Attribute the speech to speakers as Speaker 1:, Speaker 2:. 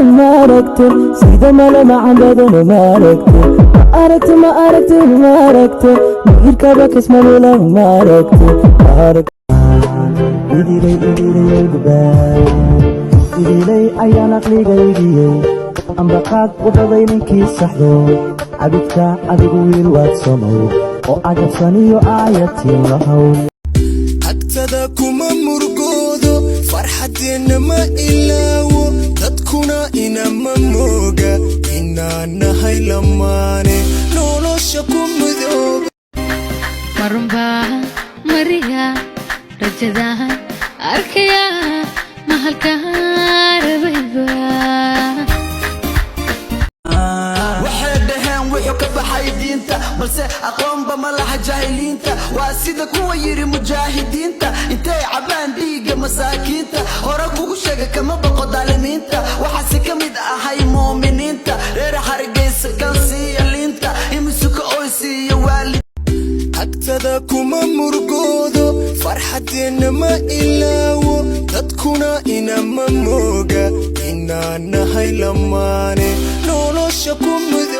Speaker 1: ما أركت سيدا ما لما عندنا ما أركت ما أركت مغير كابك اسمه ولا ما أركت إلي أيان أقلي قيدي أم بقاك وضبين كي سحدو عبدك أدقو ويروات صنو وأجب صنيو آياتي لهو
Speaker 2: أكتدا كما مرقودو فرحتين ما إلاو تدكونا إنما موغا إنا نهي لماني نولو شكو مذوب
Speaker 3: مرمبا مريا رجدا أركيا مهلكا ربيبا balse aqoonba ma laha jaahiliinta waa sida kuwa yiri mujaahidiinta intay cabaan dhiiga masaakiinta hore kugu sheega kama baqo daalimiinta waxa ka mid ahay muuminiinta reer Hargeysa kan siyalinta imisuka oysiyo waalid agtada kuma murugoodo farxadeena ma ilaawo dadkuna inama mooga inaan nahay lamaane nolosha ku mid